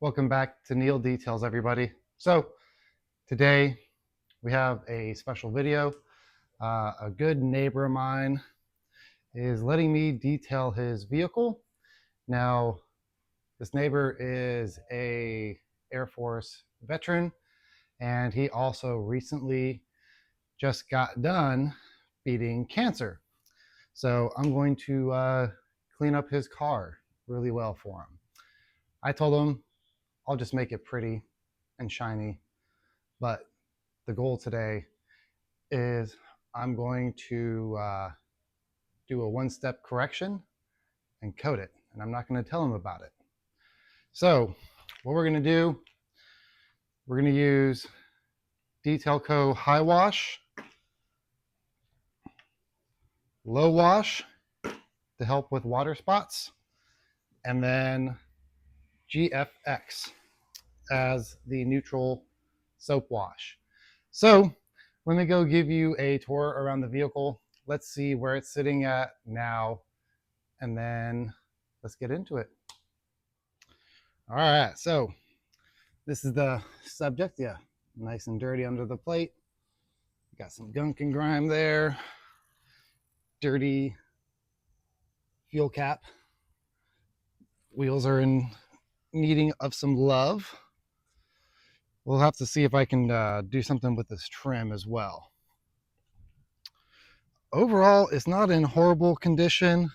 Welcome back to Neil Details, everybody. So today we have a special video. A good neighbor of mine is letting me detail his vehicle. Now, this neighbor is a Air Force veteran, and he also recently just got done beating cancer. So I'm going to clean up his car really well for him. I told him I'll just make it pretty and shiny, but the goal today is I'm going to do a one-step correction and coat it, and I'm not going to tell him about it. So what we're going to do, we're going to use Detail Co High Wash, Low Wash to help with water spots, and then GFX as the neutral soap wash. So let me go give you a tour around the vehicle. Let's see where it's sitting at now, and then let's get into it. All right, so this is the subject. Yeah, nice and dirty under the plate. Got some gunk and grime there. Dirty fuel cap. Wheels are in needing of some love. We'll have to see if I can do something with this trim as well. Overall, it's not in horrible condition,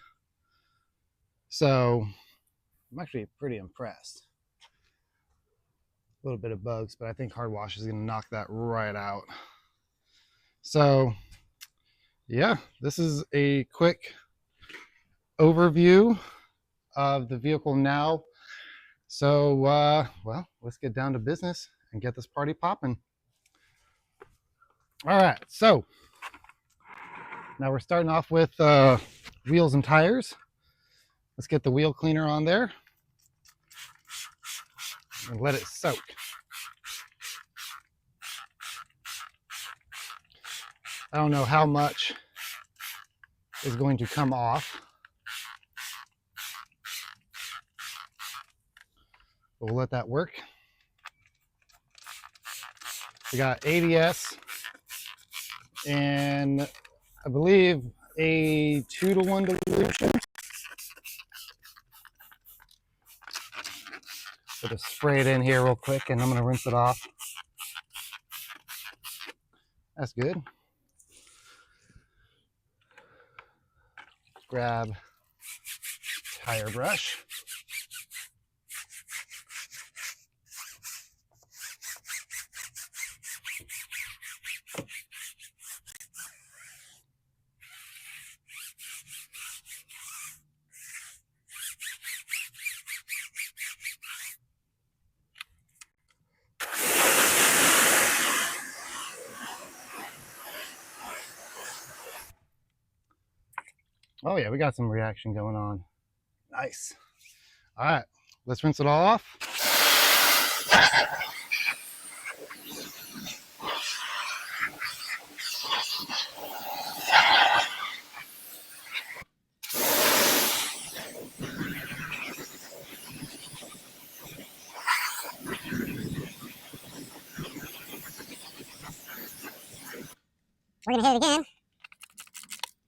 so I'm actually pretty impressed. A little bit of bugs, but I think hard wash is going to knock that right out. So yeah, this is a quick overview of the vehicle now. So well, let's get down to business and get this party popping. All right, so now we're starting off with wheels and tires. Let's get the wheel cleaner on there and let it soak. I don't know how much is going to come off, but we'll let that work. We got ABS and I believe a 2-to-1 dilution. So just spray it in here real quick and I'm going to rinse it off. That's good. Grab tire brush. Oh yeah, we got some reaction going on. Nice. All right, let's rinse it all off. We're going to hit it again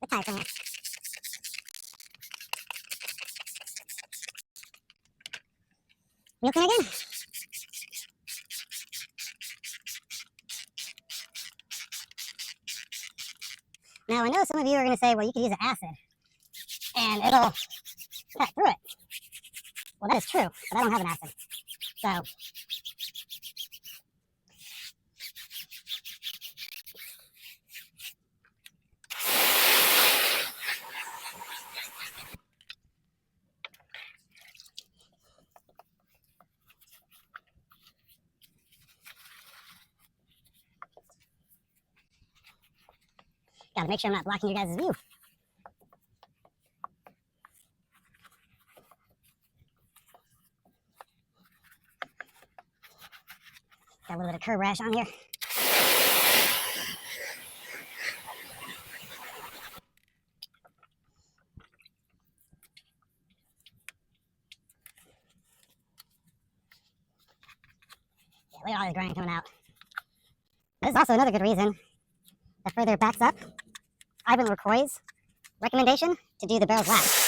with tire cleaner. Wheel cleaner again. Now, I know some of you are going to say, well, you could use an acid and it'll cut through it. Well, that is true, but I don't have an acid. So, gotta make sure I'm not blocking your guys' view. Got a little bit of curb rash on here. Yeah, look at all this grime coming out. This is also another good reason that further backs up Ivan LaCroix's recommendation to do the barrels last.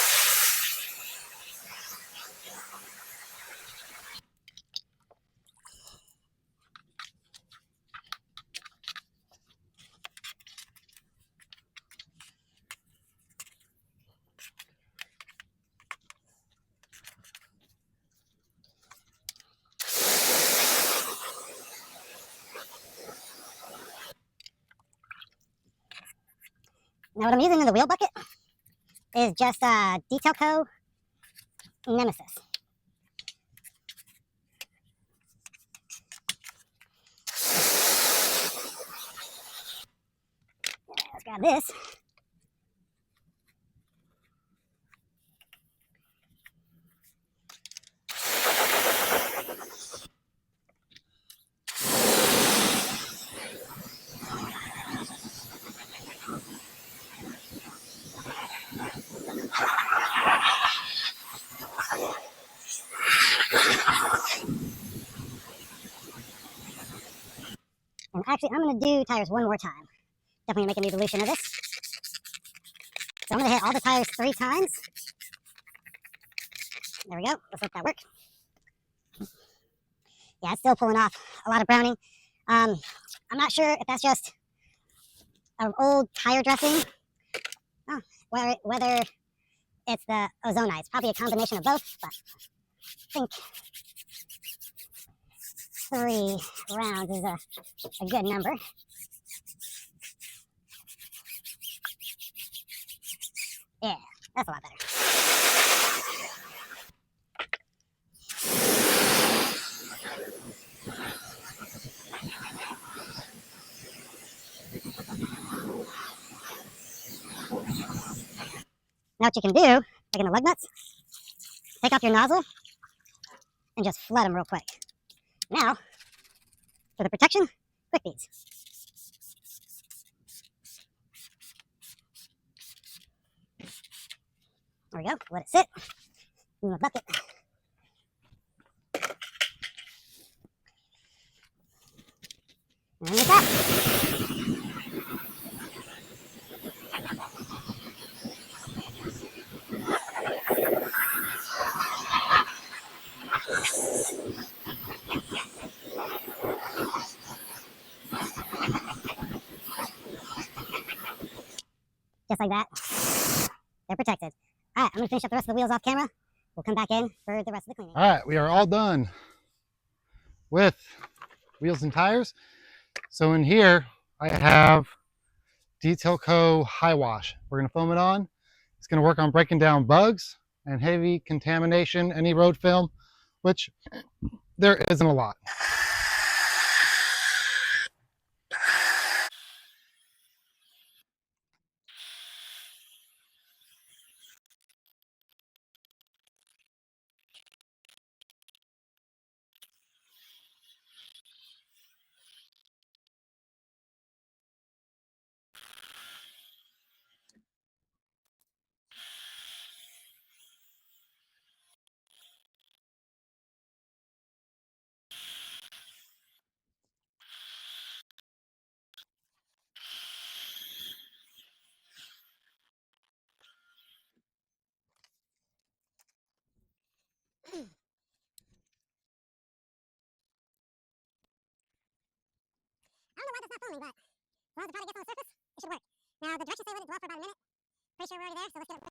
Now what I'm using in the wheel bucket is just Detail Co. Nemesis. Let's grab this. And actually, I'm going to do tires one more time. Definitely make a new dilution of this. So I'm going to hit all the tires 3 times. There we go. Let's let that work. Yeah, it's still pulling off a lot of browning. I'm not sure if that's just an old tire dressing, whether it's the ozonite. It's probably a combination of both, but I think 3 rounds is a good number. Yeah, that's a lot better. Now what you can do, like in the lug nuts, take off your nozzle and just flood them real quick. Now, for the protection, quick beads. There we go. Let it sit in the bucket. And it's out. Just like that. They're protected. All right, I'm going to finish up the rest of the wheels off camera. We'll come back in for the rest of the cleaning. All right, we are all done with wheels and tires. So in here, I have Detail Co. High Wash. We're going to foam it on. It's going to work on breaking down bugs and heavy contamination, any road film, which there isn't a lot. I don't know why that's not foaming, but as long as the product gets on the surface, it should work. Now, the directions say let it dwell for about a minute. Pretty sure we're already there, so let's get it.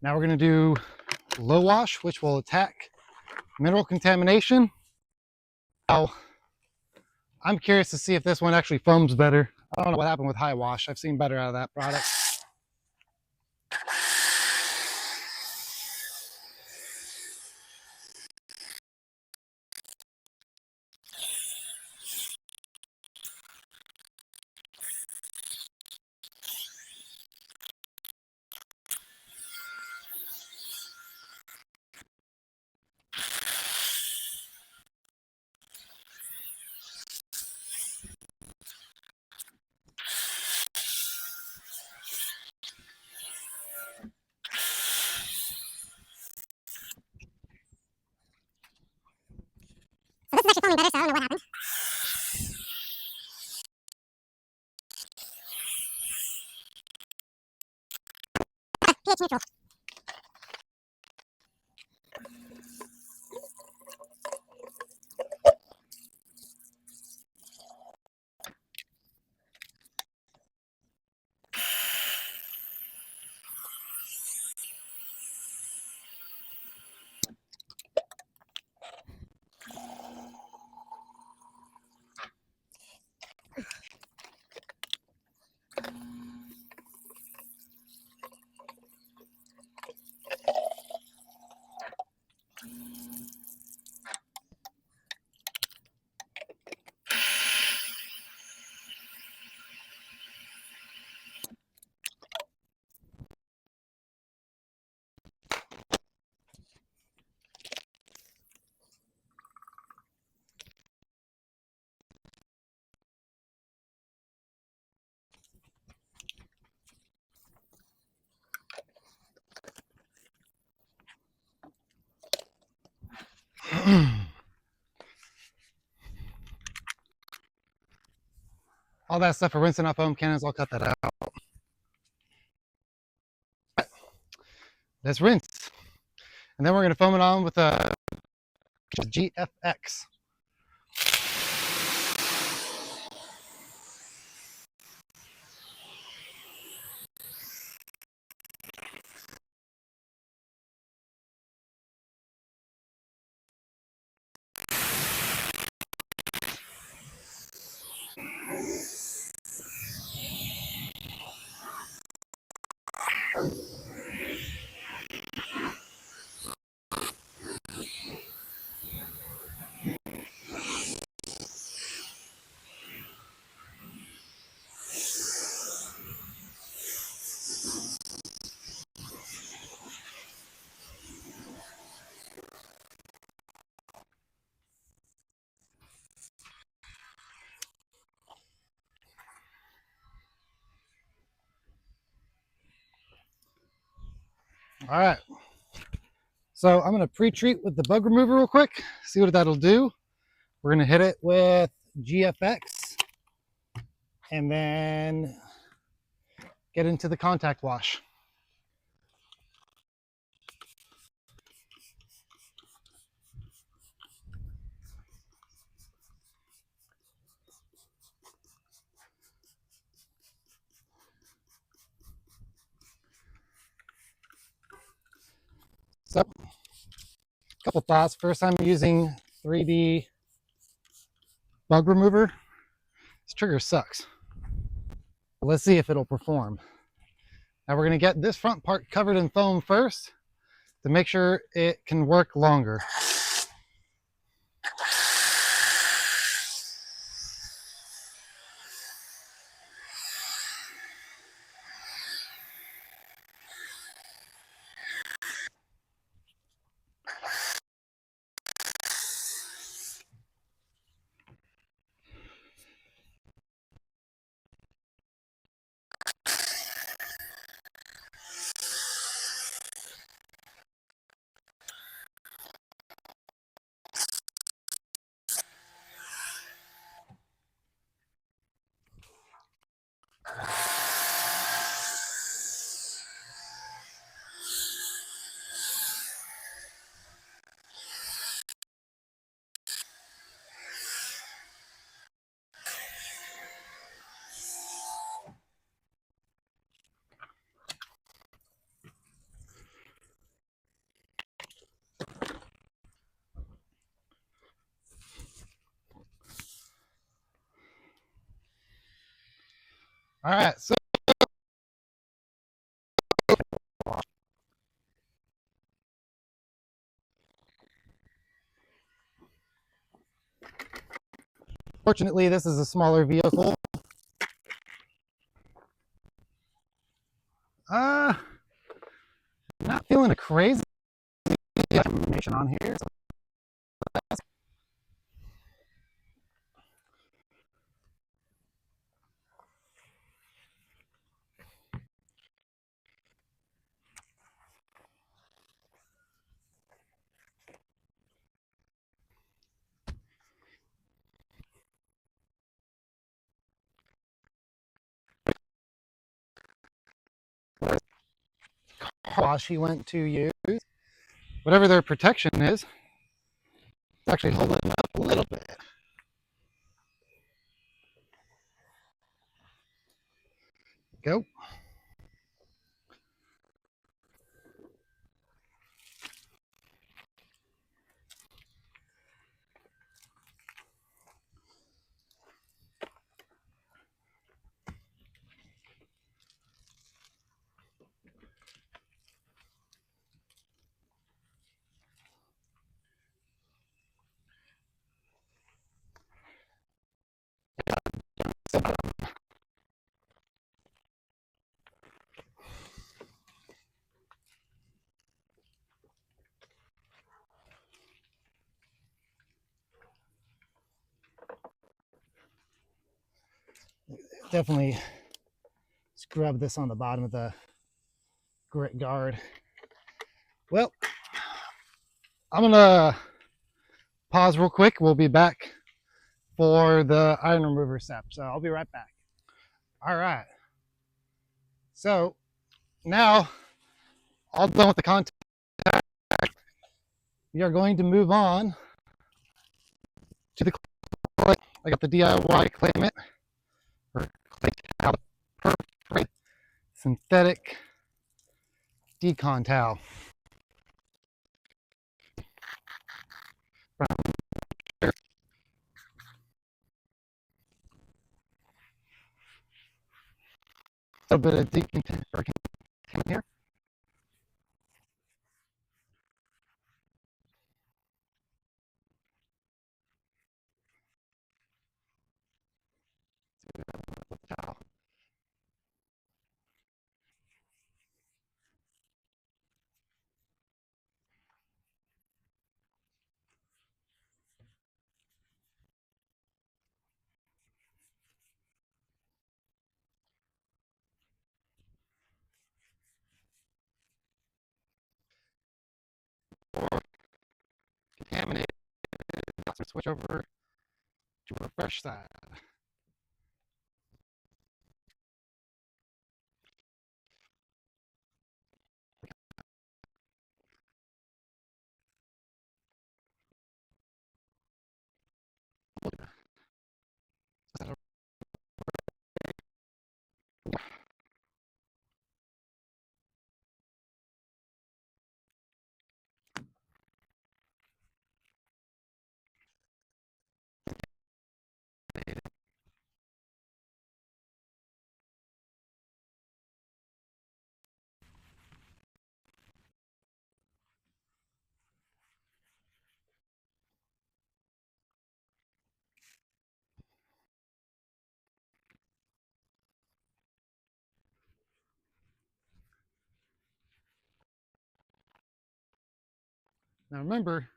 Now we're going to do low wash, which will attack mineral contamination. Now, I'm curious to see if this one actually foams better. I don't know what happened with high wash. I've seen better out of that product. So this is actually foaming better, so I don't know what happened. pH neutral. All that stuff for rinsing off foam cannons, I'll cut that out. Let's rinse. And then we're going to foam it on with a GFX. All right. So I'm going to pre-treat with the bug remover real quick, see what that'll do. We're going to hit it with GFX and then get into the contact wash. So, a couple thoughts. First, I'm using 3D bug remover. This trigger sucks. But let's see if it'll perform. Now we're going to get this front part covered in foam first to make sure it can work longer. All right, so fortunately, this is a smaller vehicle. Not feeling a crazy information on here. So wash he went to use, whatever their protection is, it's actually holding up a little bit. Go. Definitely scrub this on the bottom of the grit guard. Well, I'm gonna pause real quick. We'll be back for the iron remover step. So I'll be right back. All right. So now all done with the contact, we are going to move on to the clay. I got the DIY clay mitt or clay towel, perfect synthetic decon towel. A little bit of decontamination here. Towel. Or contaminated. So switch over to a fresh side. Now remember,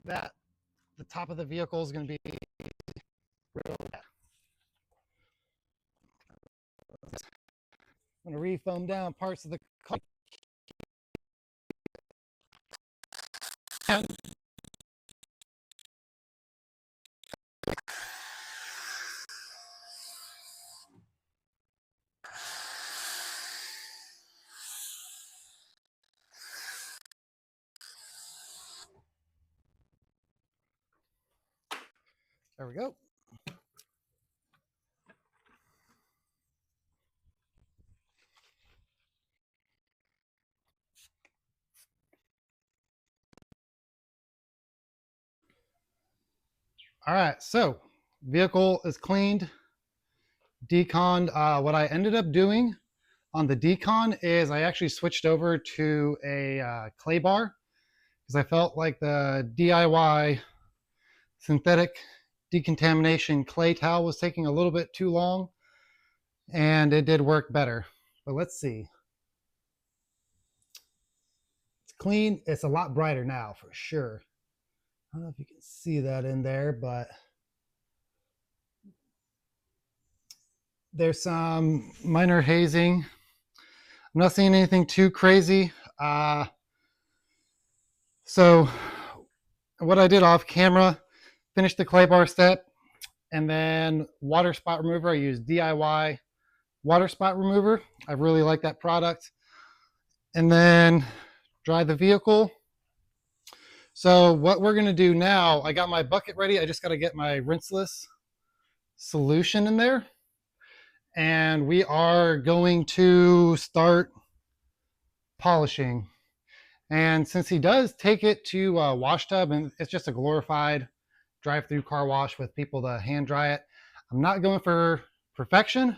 that the top of the vehicle is going to be real bad. I'm going to re-foam down parts of the car. And There we go. All right, so vehicle is cleaned, deconned. What I ended up doing on the decon is I actually switched over to a clay bar because I felt like the DIY synthetic decontamination clay towel was taking a little bit too long, and it did work better. But let's see. It's clean. It's a lot brighter now for sure. I don't know if you can see that in there, but there's some minor hazing. I'm not seeing anything too crazy. So what I did off camera, finished the clay bar step, and then water spot remover. I used DIY water spot remover. I really like that product. And then dry the vehicle. So what we're gonna do now, I got my bucket ready. I just gotta get my rinseless solution in there. And we are going to start polishing. And since he does take it to a wash tub, and it's just a glorified drive-through car wash with people to hand dry it, I'm not going for perfection.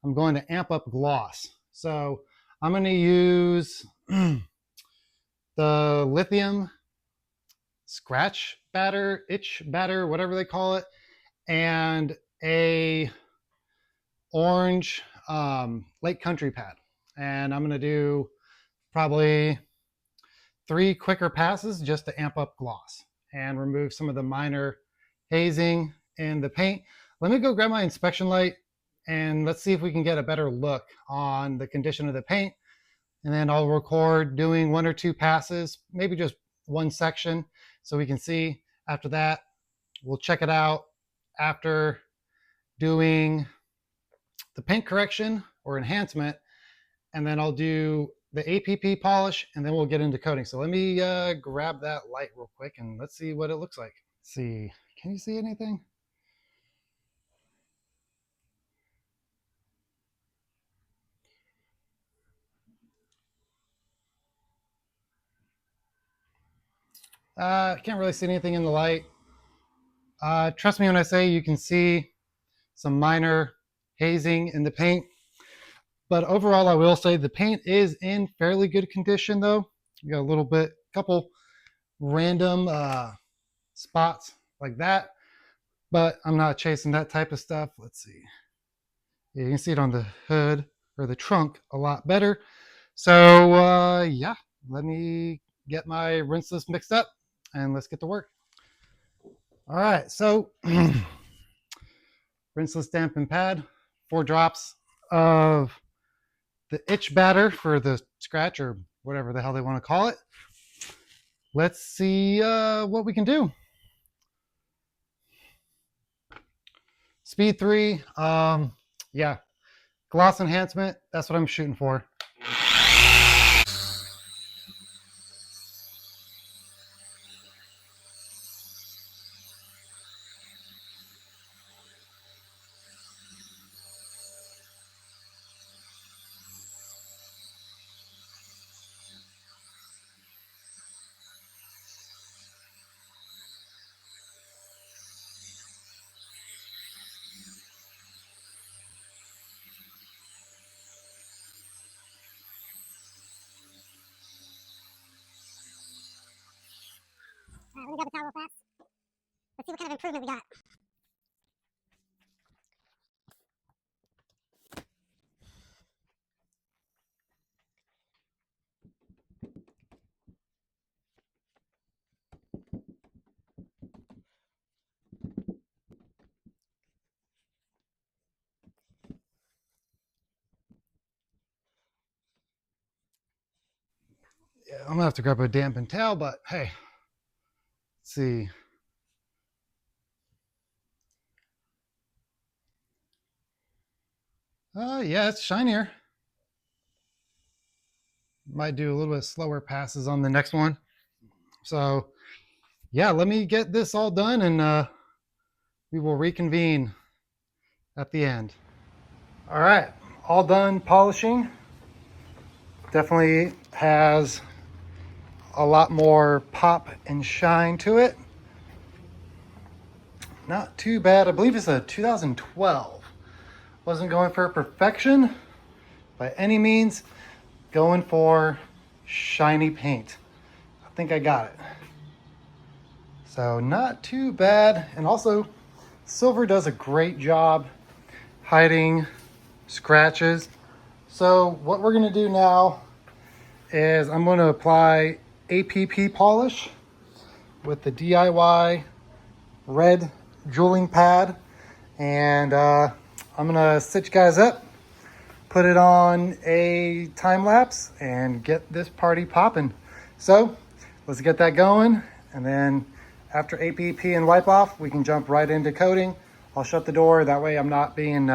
I'm going to amp up gloss. So I'm going to use the lithium scratch batter, itch batter, whatever they call it, and a orange Lake Country pad. And I'm going to do probably 3 quicker passes just to amp up gloss and remove some of the minor hazing in the paint. Let me go grab my inspection light and let's see if we can get a better look on the condition of the paint. And then I'll record doing 1 or 2 passes, maybe just one section so we can see. After that, we'll check it out after doing the paint correction or enhancement, and then I'll do the APP polish, and then we'll get into coating. So let me grab that light real quick and let's see what it looks like. Let's see, can you see anything? Can't really see anything in the light. Trust me when I say you can see some minor hazing in the paint. But overall, I will say the paint is in fairly good condition though. You got a little bit, couple random spots like that, but I'm not chasing that type of stuff. Let's see. Yeah, you can see it on the hood or the trunk a lot better. So yeah, let me get my rinseless mixed up and let's get to work. All right, so rinseless dampen pad, 4 drops of the itch batter for the scratch or whatever the hell they want to call it. Let's see what we can do. Speed 3, yeah, gloss enhancement, that's what I'm shooting for. Let me grab the towel real fast. Let's see what kind of improvement we got. Yeah, I'm gonna have to grab a dampened towel, but hey, let's see. Yeah, it's shinier. Might do a little bit slower passes on the next one. So yeah, let me get this all done and we will reconvene at the end. All right, all done polishing. Definitely has a lot more pop and shine to it. Not too bad. I believe it's a 2012. Wasn't going for perfection by any means. Going for shiny paint. I think I got it. So not too bad. And also, silver does a great job hiding scratches. So what we're gonna do now is I'm gonna apply APP polish with the DIY red jeweling pad. And I'm gonna stitch guys up, put it on a time lapse, and get this party popping. So let's get that going. And then after APP and wipe off, we can jump right into coating. I'll shut the door. That way I'm not being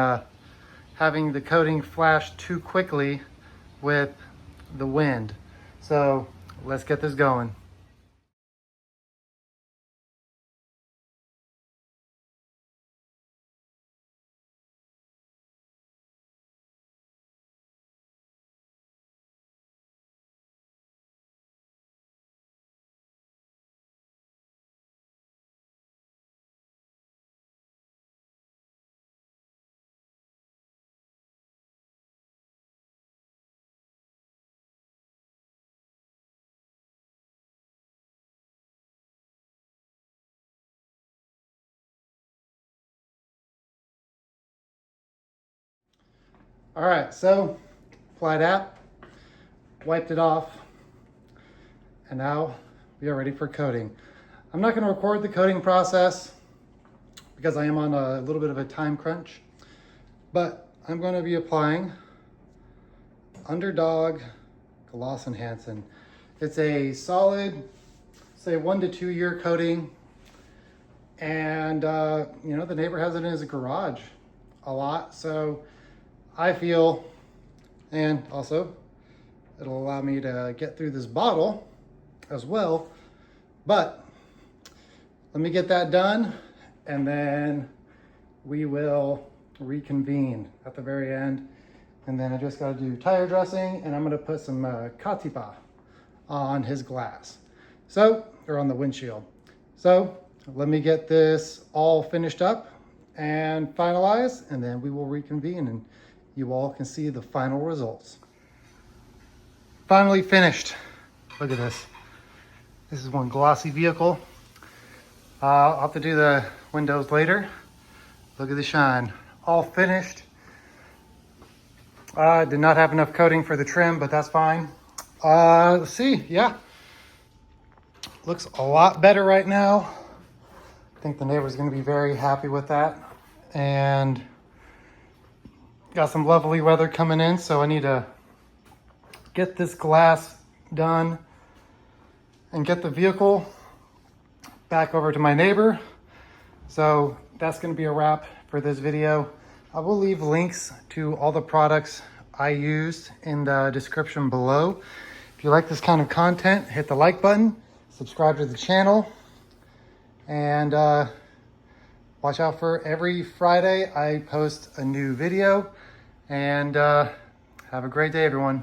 having the coating flash too quickly with the wind. So let's get this going. All right, so applied that, wiped it off, and now we are ready for coating. I'm not going to record the coating process because I am on a little bit of a time crunch, but I'm going to be applying Underdog Glossenhancen. It's a solid, say 1 to 2 year coating, and you know, the neighbor has it in his garage a lot, so I feel, and also it'll allow me to get through this bottle as well. But let me get that done, and then we will reconvene at the very end. And then I just got to do tire dressing, and I'm going to put some Katipa on his glass. So, or on the windshield. So let me get this all finished up and finalized, and then we will reconvene and you all can see the final results. Finally finished. Look at this. This is one glossy vehicle. I'll have to do the windows later. Look at the shine. All finished. Did not have enough coating for the trim, but that's fine. Let's see, yeah. Looks a lot better right now. I think the neighbor's gonna be very happy with that. And got some lovely weather coming in, so I need to get this glass done and get the vehicle back over to my neighbor. So that's going to be a wrap for this video. I will leave links to all the products I used in the description below. If you like this kind of content, hit the like button, subscribe to the channel, and watch out for every Friday I post a new video. And have a great day, everyone.